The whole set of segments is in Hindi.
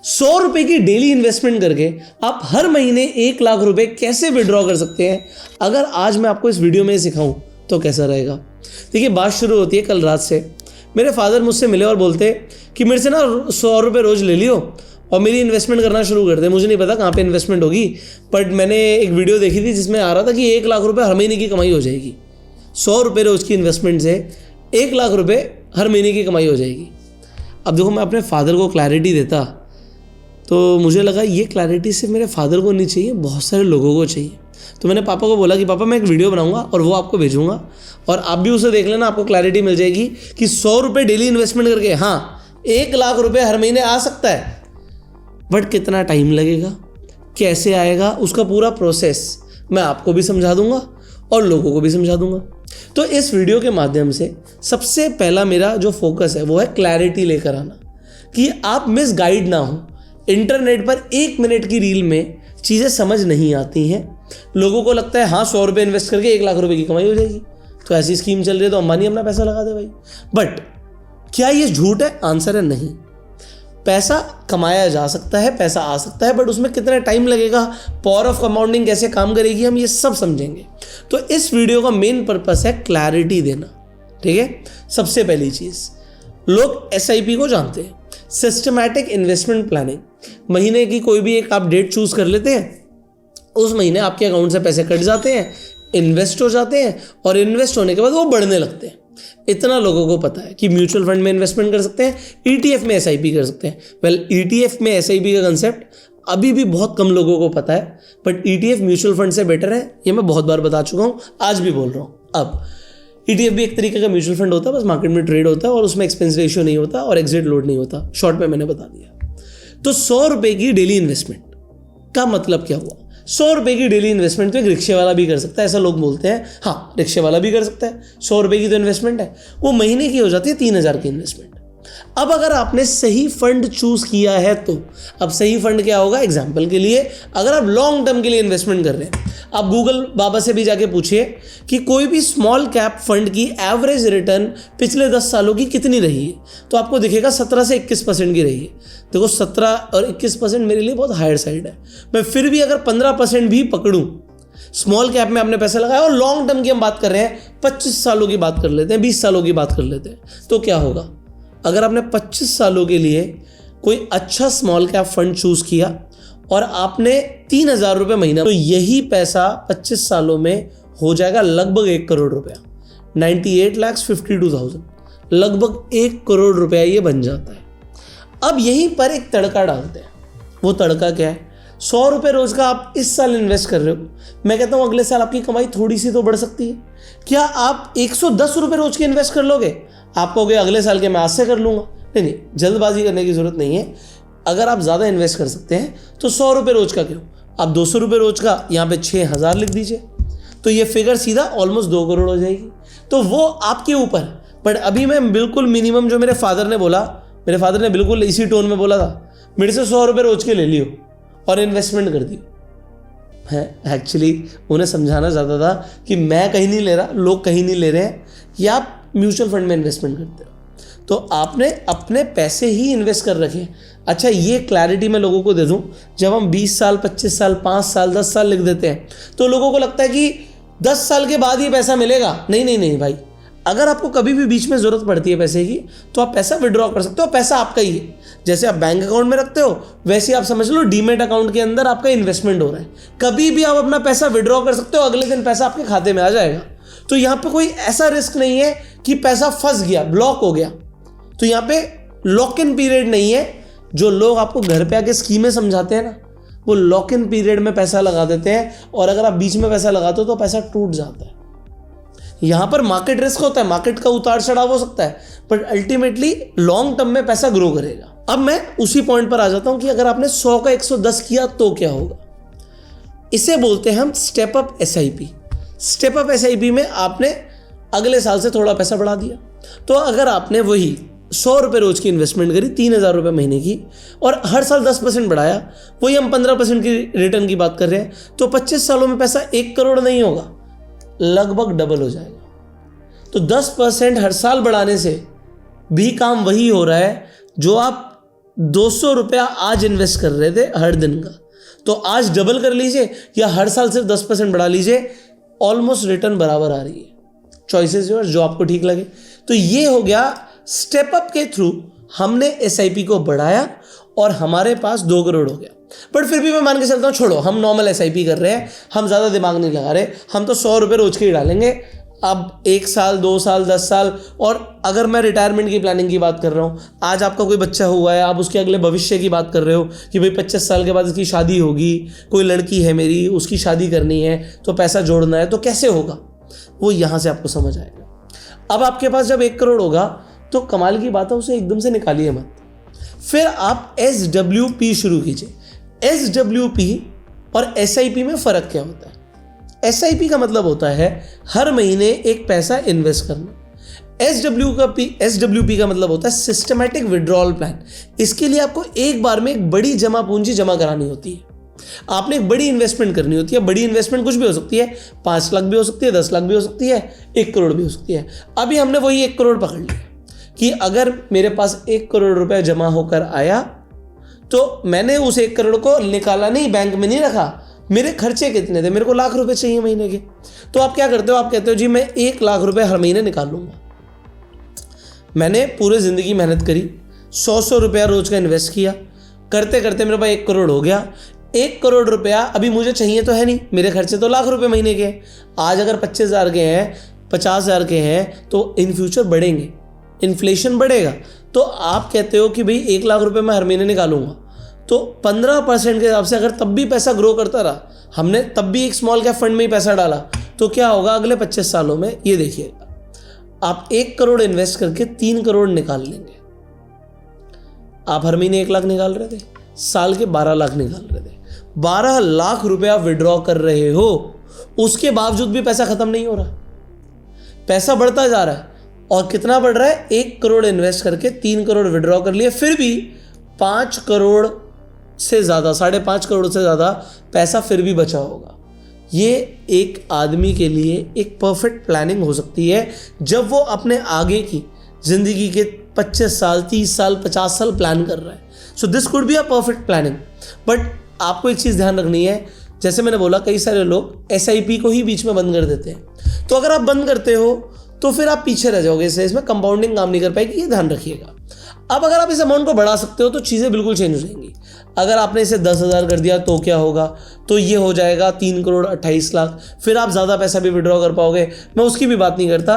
₹100 की डेली इन्वेस्टमेंट करके आप हर महीने 1 लाख रुपए कैसे विड्रॉ कर सकते हैं, अगर आज मैं आपको इस वीडियो में सिखाऊं तो कैसा रहेगा। देखिए, बात शुरू होती है कल रात से। मेरे फादर मुझसे मिले और बोलते कि मेरे से ना ₹100 रोज ले लियो और मेरी इन्वेस्टमेंट करना शुरू कर दे। मुझे नहीं पता कहाँ पे इन्वेस्टमेंट होगी, बट मैंने एक वीडियो देखी थी जिसमें आ रहा था कि 1 लाख रुपए हर महीने की कमाई हो जाएगी। ₹100 रोज की इन्वेस्टमेंट से 1 लाख रुपए हर महीने की कमाई हो जाएगी। अब देखो, मैं अपने फादर को क्लैरिटी देता तो मुझे लगा ये क्लैरिटी सिर्फ मेरे फादर को नहीं चाहिए, बहुत सारे लोगों को चाहिए। तो मैंने पापा को बोला कि पापा मैं एक वीडियो बनाऊंगा और वो आपको भेजूंगा और आप भी उसे देख लेना, आपको क्लैरिटी मिल जाएगी कि ₹100 डेली इन्वेस्टमेंट करके 1 लाख रुपए हर महीने आ सकता है। बट कितना टाइम लगेगा, कैसे आएगा, उसका पूरा प्रोसेस मैं आपको भी समझा दूंगा और लोगों को भी समझा दूंगा। तो इस वीडियो के माध्यम से सबसे पहला मेरा जो फोकस है वो है क्लैरिटी लेकर आना, कि आप मिसगाइड ना हो। इंटरनेट पर 1 मिनट की रील में चीज़ें समझ नहीं आती हैं। लोगों को लगता है ₹100 इन्वेस्ट करके 1 लाख रुपए की कमाई हो जाएगी, तो ऐसी स्कीम चल रही है तो अंबानी अपना पैसा लगा दे भाई। बट क्या ये झूठ है? आंसर है नहीं। पैसा कमाया जा सकता है, पैसा आ सकता है, बट उसमें कितना टाइम लगेगा, पावर ऑफ कंपाउंडिंग कैसे काम करेगी, हम ये सब समझेंगे। तो इस वीडियो का मेन पर्पस है क्लैरिटी देना। ठीक है, सबसे पहली चीज़, लोग SIP को जानते हैं, सिस्टमैटिक इन्वेस्टमेंट प्लानिंग। महीने की कोई भी एक आप डेट चूज कर लेते हैं, उस महीने आपके अकाउंट से पैसे कट जाते हैं, इन्वेस्ट हो जाते हैं और इन्वेस्ट होने के बाद वो बढ़ने लगते हैं। इतना लोगों को पता है कि म्यूचुअल फंड में इन्वेस्टमेंट कर सकते हैं, ETF में SIP कर सकते हैं। वेल, ETF में SIP का कंसेप्ट अभी भी बहुत कम लोगों को पता है, बट ETF म्यूचुअल फंड से बेटर है, ये मैं बहुत बार बता चुका हूँ, आज भी बोल रहा हूँ। अब ETF भी एक तरीके का म्यूचुअल फंड होता है, बस मार्केट में ट्रेड होता है और उसमें एक्सपेंस रेशियो नहीं होता और एग्जिट लोड नहीं होता। शॉर्ट में मैंने बता दिया। तो ₹100 की डेली इन्वेस्टमेंट का मतलब क्या हुआ? ₹100 की डेली इन्वेस्टमेंट तो एक रिक्शे वाला भी कर सकता है, ऐसा लोग बोलते हैं। हाँ, रिक्शे वाला भी कर सकता है। ₹100 की तो इन्वेस्टमेंट है, वो महीने की हो जाती है 3000 की इन्वेस्टमेंट। अब अगर आपने सही फंड चूज किया है तो अब सही फंड क्या होगा? एग्जाम्पल के लिए, अगर आप लॉन्ग टर्म के लिए इन्वेस्टमेंट कर रहे हैं, आप गूगल बाबा से भी जाके पूछिए कि कोई भी स्मॉल कैप फंड की एवरेज रिटर्न पिछले 10 सालों की कितनी रही है, तो आपको दिखेगा 17 से 21% की रही है। देखो, 17 और 21% मेरे लिए बहुत हायर साइड है। मैं फिर भी अगर 15% भी पकड़ूं, स्मॉल कैप में आपने पैसा लगाया और लॉन्ग टर्म की हम बात कर रहे हैं, 25 सालों की बात कर लेते हैं, 20 सालों की बात कर लेते हैं, तो क्या होगा? अगर आपने 25 सालों के लिए कोई अच्छा स्मॉल कैप फंड चूज किया और आपने 3000 रुपये महीना, तो यही पैसा 25 सालों में हो जाएगा लगभग 1 करोड़ रुपया, 98,52,000, लगभग 1 करोड़ रुपया ये बन जाता है। अब यहीं पर एक तड़का डालते हैं। वो तड़का क्या है? ₹100 रोज का आप इस साल इन्वेस्ट कर रहे हो, मैं कहता हूं अगले साल आपकी कमाई थोड़ी सी तो बढ़ सकती है। क्या आप ₹110 रोज के इन्वेस्ट कर लोगे? आप कहोगे अगले साल के मैं आज से कर लूंगा। नहीं, जल्दबाजी करने की जरूरत नहीं है। अगर आप ज़्यादा इन्वेस्ट कर सकते हैं तो ₹100 रोज का क्यों, आप ₹200 रोज का यहाँ पे 6000 लिख दीजिए, तो ये फिगर सीधा ऑलमोस्ट 2 करोड़ हो जाएगी। तो वो आपके ऊपर। बट अभी मैं बिल्कुल मिनिमम जो मेरे फादर ने बोला, मेरे फादर ने बिल्कुल इसी टोन में बोला था, मेरे से ₹100 रोज के ले लियो और इन्वेस्टमेंट कर दियो। मैं एक्चुअली उन्हें समझाना चाहता था कि मैं कहीं नहीं ले रहा, लोग कहीं नहीं ले रहे हैं, या आप म्यूचुअल फंड में इन्वेस्टमेंट करते हो तो आपने अपने पैसे ही इन्वेस्ट कर रखे। अच्छा, ये क्लैरिटी मैं लोगों को दे दूं, जब हम 20 साल, 25 साल, 5 साल, 10 साल लिख देते हैं तो लोगों को लगता है कि 10 साल के बाद ये पैसा मिलेगा। नहीं भाई, अगर आपको कभी भी बीच में जरूरत पड़ती है पैसे की तो आप पैसा विड्रॉ कर सकते हो, पैसा आपका ही है। जैसे आप बैंक अकाउंट में रखते हो, वैसे आप समझ लो डीमेट अकाउंट के अंदर आपका इन्वेस्टमेंट हो रहा है। कभी भी आप अपना पैसा विड्रॉ कर सकते हो, अगले दिन पैसा आपके खाते में आ जाएगा। तो यहाँ पे कोई ऐसा रिस्क नहीं है कि पैसा फंस गया, ब्लॉक हो गया। तो यहाँ पे लॉक इन पीरियड नहीं है। जो लोग आपको घर पे आके स्कीमें समझाते हैं ना, वो लॉक इन पीरियड में पैसा लगा देते हैं, और अगर आप बीच में पैसा लगाते हो तो पैसा टूट जाता है। यहां पर मार्केट रिस्क होता है, मार्केट का उतार चढ़ाव हो सकता है, बट अल्टीमेटली लॉन्ग टर्म में पैसा ग्रो करेगा। अब मैं उसी पॉइंट पर आ जाता हूं कि अगर आपने 100 का 110 किया तो क्या होगा। इसे बोलते हैं हम step up SIP। Step up SIP में आपने अगले साल से थोड़ा पैसा बढ़ा दिया। तो अगर आपने वही ₹100 रोज की इन्वेस्टमेंट करी, 3000 रुपये महीने की, और हर साल 10% बढ़ाया, वही हम 15% की रिटर्न की बात कर रहे हैं, तो 25 सालों में पैसा 1 करोड़ नहीं होगा, लगभग डबल हो जाएगा। तो 10% हर साल बढ़ाने से भी काम वही हो रहा है जो आप 200 रुपया आज इन्वेस्ट कर रहे थे हर दिन का, तो आज डबल कर लीजिए या हर साल सिर्फ 10% बढ़ा लीजिए, ऑलमोस्ट रिटर्न बराबर आ रही है। चॉइसेस योर, जो आपको ठीक लगे। तो ये हो गया स्टेप अप के थ्रू हमने एसआईपी को बढ़ाया और हमारे पास 2 करोड़ हो गया। बट फिर भी मैं मान के चलता हूँ, छोड़ो, हम नॉर्मल एसआईपी कर रहे हैं, हम ज़्यादा दिमाग नहीं लगा रहे, हम तो 100 रुपये रोज के ही डालेंगे। अब 1 साल, 2 साल, 10 साल, और अगर मैं रिटायरमेंट की प्लानिंग की बात कर रहा हूँ, आज आपका कोई बच्चा हुआ है, आप उसके अगले भविष्य की बात कर रहे हो कि भाई 25 साल के बाद इसकी शादी होगी, कोई लड़की है मेरी, उसकी शादी करनी है, तो पैसा जोड़ना है, तो कैसे होगा वो यहाँ से आपको समझ आएगा। अब आपके पास जब 1 करोड़ होगा तो कमाल की बात है, उसे एकदम से निकालिए मत, फिर आप SWP शुरू कीजिए। SWP और SIP में फ़र्क क्या होता है? SIP का मतलब होता है हर महीने एक पैसा इन्वेस्ट करना। SWP का मतलब होता है सिस्टमैटिक विड्रॉल प्लान। इसके लिए आपको एक बार में एक बड़ी जमा पूंजी जमा करानी होती है, आपने एक बड़ी इन्वेस्टमेंट करनी होती है। बड़ी इन्वेस्टमेंट कुछ भी हो सकती है, 5 लाख भी हो सकती है, 10 लाख भी हो सकती है, 1 करोड़ भी हो सकती है। अभी हमने वही 1 करोड़ पकड़ लिया कि अगर मेरे पास 1 करोड़ रुपया जमा होकर आया तो मैंने उस 1 करोड़ को निकाला नहीं, बैंक में नहीं रखा, मेरे खर्चे कितने थे, मेरे को लाख रुपए चाहिए महीने के, तो आप क्या करते हो, आप कहते हो जी मैं 1 लाख रुपए हर महीने निकाल लूंगा। मैंने पूरी ज़िंदगी मेहनत करी, 100 रुपया रोज का इन्वेस्ट किया, करते करते मेरे पास 1 करोड़ हो गया। 1 करोड़ रुपया अभी मुझे चाहिए तो है नहीं, मेरे खर्चे तो लाख रुपए महीने के हैं। आज अगर 25,000 के हैं, 50,000 के हैं, तो इन फ्यूचर बढ़ेंगे, इन्फ्लेशन बढ़ेगा, तो आप कहते हो कि भाई 1 लाख रुपए मैं हर महीने निकालूंगा, तो 15% के हिसाब से अगर तब भी पैसा ग्रो करता रहा, हमने तब भी एक स्मॉल कैप फंड में ही पैसा डाला, तो क्या होगा अगले 25 सालों में, ये देखिएगा, आप 1 करोड़ इन्वेस्ट करके 3 करोड़ निकाल लेंगे। आप हर महीने 1 लाख निकाल रहे थे, साल के 12 लाख निकाल रहे थे, 12 लाख रुपया विड्रॉ कर रहे हो, उसके बावजूद भी पैसा खत्म नहीं हो रहा, पैसा बढ़ता जा रहा है। और कितना बढ़ रहा है? 1 करोड़ इन्वेस्ट करके 3 करोड़ विड्रॉ कर लिए, फिर भी 5 करोड़ से ज़्यादा, 5.5 करोड़ से ज़्यादा पैसा फिर भी बचा होगा। ये एक आदमी के लिए एक परफेक्ट प्लानिंग हो सकती है जब वो अपने आगे की ज़िंदगी के 25 साल, 30 साल, 50 साल प्लान कर रहा है। So this could be a perfect planning. But आपको एक चीज़ ध्यान रखनी है, जैसे मैंने बोला, कई सारे लोग SIP को ही बीच में बंद कर देते हैं। तो अगर आप बंद करते हो तो फिर आप पीछे रह जाओगे, इसमें कंपाउंडिंग काम नहीं कर पाएगी, ये ध्यान रखिएगा। अब अगर आप इस अमाउंट को बढ़ा सकते हो तो चीज़ें बिल्कुल चेंज हो जाएंगी। अगर आपने इसे 10,000 कर दिया तो क्या होगा, तो ये हो जाएगा 3 करोड़ 28 लाख, फिर आप ज़्यादा पैसा भी विड्रॉ कर पाओगे। मैं उसकी भी बात नहीं करता।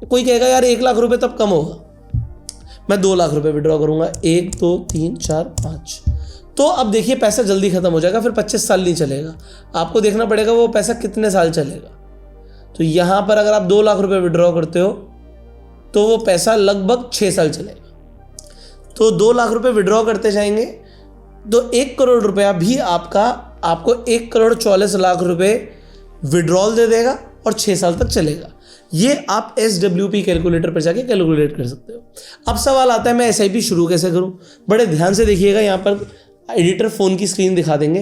कोई कहेगा यार 1 लाख रुपए तब कम होगा, मैं 2 लाख रुपए विड्रॉ करूँगा, 1 2 3 4 5, तो अब देखिए पैसा जल्दी ख़त्म हो जाएगा, फिर 25 साल नहीं चलेगा, आपको देखना पड़ेगा वो पैसा कितने साल चलेगा। तो यहाँ पर अगर आप 2 लाख रुपए विड्रॉ करते हो तो वो पैसा लगभग 6 साल चलेगा। तो 2 लाख रुपए विड्रॉ करते जाएंगे तो 1 करोड़ रुपया भी आपको 1 करोड़ 44 लाख रुपए विड्रॉल दे देगा और 6 साल तक चलेगा। ये आप SWP कैलकुलेटर पर जाके कैलकुलेट कर सकते हो। अब सवाल आता है मैं SIP शुरू कैसे करूं? बड़े ध्यान से देखिएगा, यहाँ पर एडिटर फ़ोन की स्क्रीन दिखा देंगे।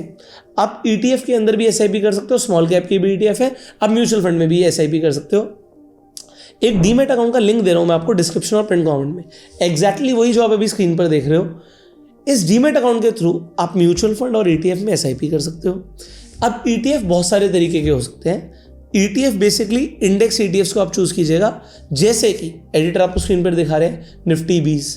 आप ETF के अंदर भी SIP कर सकते हो, स्मॉल कैप की भी ETF है, आप म्यूचुअल फंड में भी SIP कर सकते हो। एक डीमेट अकाउंट का लिंक दे रहा हूँ मैं आपको डिस्क्रिप्शन और पिन कमेंट में, एग्जैक्टली वही जो आप अभी स्क्रीन पर देख रहे हो। इस डीमेट अकाउंट के थ्रू आप म्यूचुअल फंड और ETF में SIP कर सकते हो। अब ETF बहुत सारे तरीके के हो सकते हैं। ETF बेसिकली इंडेक्स ETFs को आप चूज़ कीजिएगा, जैसे कि एडिटर आपको स्क्रीन पर दिखा रहे हैं, Nifty 20,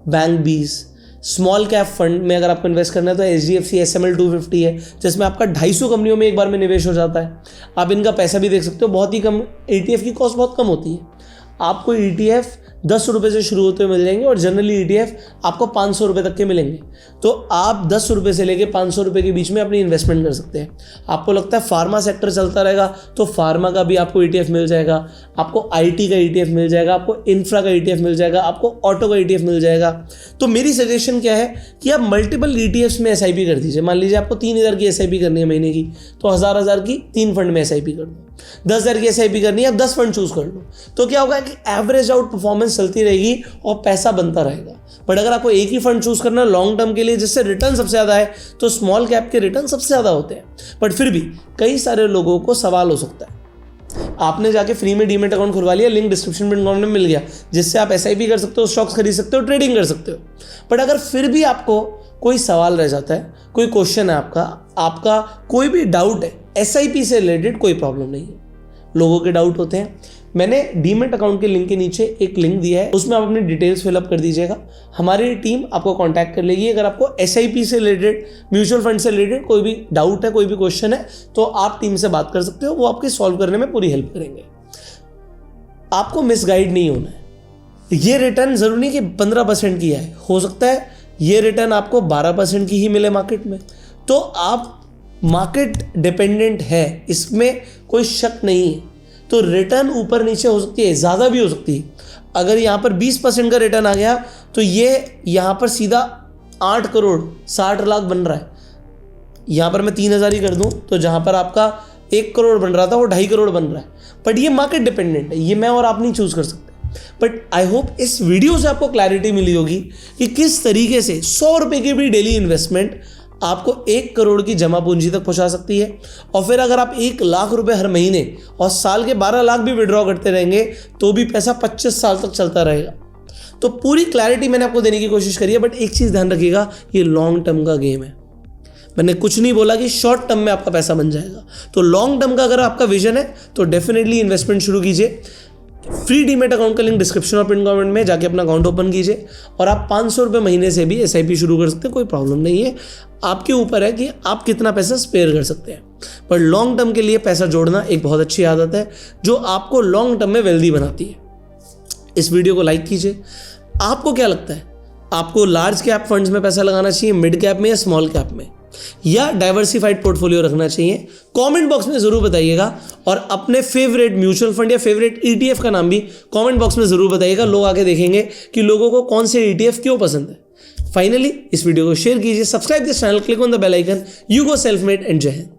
bank 20। Small cap fund में अगर आपको इन्वेस्ट करना है तो HDFC SML 250 है, जिसमें आपका 250 कंपनियों में एक बार में निवेश हो जाता है। आप इनका पैसा भी देख सकते हो, बहुत ही कम, ETF की कॉस्ट बहुत कम होती है। आपको ETF 10 रुपये से शुरू होते हुए मिल जाएंगे और जनरली ETF आपको 500 रुपये तक के मिलेंगे। तो आप 10 रुपये से लेके 500 रुपये के बीच में अपनी इन्वेस्टमेंट कर सकते हैं। आपको लगता है फार्मा सेक्टर चलता रहेगा तो फार्मा का भी आपको ETF मिल जाएगा, आपको IT का ETF मिल जाएगा, आपको इंफ्रा का ETF मिल जाएगा, आपको ऑटो का ETF मिल जाएगा। तो मेरी सजेशन क्या है कि आप मल्टीपल ETFs में SIP कर दीजिए। मान लीजिए आपको 3,000 की SIP करनी है महीने की, तो 1,000 की 3 फंड में SIP कर दो। 10,000 की SIP करनी है, आप 10 फंड चूज कर लो। तो क्या होगा कि एवरेज आउट परफॉर्मेंस चलती रहेगी और पैसा बनता रहेगा। बट अगर आपको एक ही फंड चूज करना है लॉन्ग टर्म के लिए, जिससे रिटर्न सबसे ज़्यादा है, तो स्मॉल कैप के रिटर्न सबसे ज़्यादा होते हैं। बट फिर भी कई सारे लोगों को सवाल हो सकता है आपने जाके फ्री में डीमेट अकाउंट खुलवा लिया, लिंक डिस्क्रिप्शन में मिल गया, जिससे आप SIP कर सकते हो, स्टॉक्स खरीद सकते हो, ट्रेडिंग कर सकते हो। बट अगर फिर भी आपको कोई सवाल रह जाता है, कोई क्वेश्चन है आपका कोई भी डाउट है SIP से रिलेटेड, कोई प्रॉब्लम नहीं है, लोगों के डाउट होते हैं। मैंने डीमेट अकाउंट के लिंक के नीचे एक लिंक दिया है, उसमें आप अपनी डिटेल्स फिलअप कर दीजिएगा, हमारी टीम आपको कांटेक्ट कर लेगी। अगर आपको SIP से रिलेटेड, म्यूचुअल फंड से रिलेटेड कोई भी डाउट है, कोई भी क्वेश्चन है, तो आप टीम से बात कर सकते हो, वो आपके सॉल्व करने में पूरी हेल्प करेंगे। आपको मिसगाइड नहीं होना है। ये रिटर्न जरूरी नहीं कि 15% की है, हो सकता है ये रिटर्न आपको 12% की ही मिले मार्केट में। तो आप मार्केट डिपेंडेंट है, इसमें कोई शक नहीं है। तो रिटर्न ऊपर नीचे हो सकती है, ज़्यादा भी हो सकती है। अगर यहाँ पर 20% का रिटर्न आ गया तो ये यहाँ पर सीधा 8 करोड़ 60 लाख बन रहा है। यहाँ पर मैं 3000 ही कर दूँ तो जहाँ पर आपका 1 करोड़ बन रहा था वो 2.5 करोड़ बन रहा है। बट ये मार्केट डिपेंडेंट है, ये मैं और आप नहीं चूज़ कर सकते। बट आई होप इस वीडियो से आपको क्लैरिटी मिली होगी कि किस तरीके से 100 रुपये की भी डेली इन्वेस्टमेंट आपको 1 करोड़ की जमा पूंजी तक पहुंचा सकती है। और फिर अगर आप 1 लाख रुपए हर महीने और साल के 12 लाख भी विड्रॉ करते रहेंगे तो भी पैसा 25 साल तक चलता रहेगा। तो पूरी क्लैरिटी मैंने आपको देने की कोशिश करी है। बट एक चीज़ ध्यान रखिएगा, ये लॉन्ग टर्म का गेम है। मैंने कुछ नहीं बोला कि शॉर्ट टर्म में आपका पैसा बन जाएगा। तो लॉन्ग टर्म का अगर आपका विजन है तो डेफिनेटली इन्वेस्टमेंट शुरू कीजिए। फ्री डीमेट अकाउंट का लिंक डिस्क्रिप्शन और पिन कमेंट में जाके अपना अकाउंट ओपन कीजिए। और आप 500 रुपये महीने से भी SIP शुरू कर सकते हैं, कोई प्रॉब्लम नहीं है। आपके ऊपर है कि आप कितना पैसा स्पेयर कर सकते हैं। पर लॉन्ग टर्म के लिए पैसा जोड़ना एक बहुत अच्छी आदत है जो आपको लॉन्ग टर्म में वेल्दी बनाती है। इस वीडियो को लाइक कीजिए। आपको क्या लगता है, आपको लार्ज कैप फंड्स में पैसा लगाना चाहिए, मिड कैप में या स्मॉल कैप में, या डाइवर्सिफाइड पोर्टफोलियो रखना चाहिए? कमेंट बॉक्स में जरूर बताइएगा। और अपने फेवरेट म्यूचुअल फंड या फेवरेट ETF का नाम भी कमेंट बॉक्स में जरूर बताइएगा। लोग आके देखेंगे कि लोगों को कौन से ETF क्यों पसंद है। फाइनली इस वीडियो को शेयर कीजिए, subscribe this channel, click on the bell icon. You go self made and जय हिंद।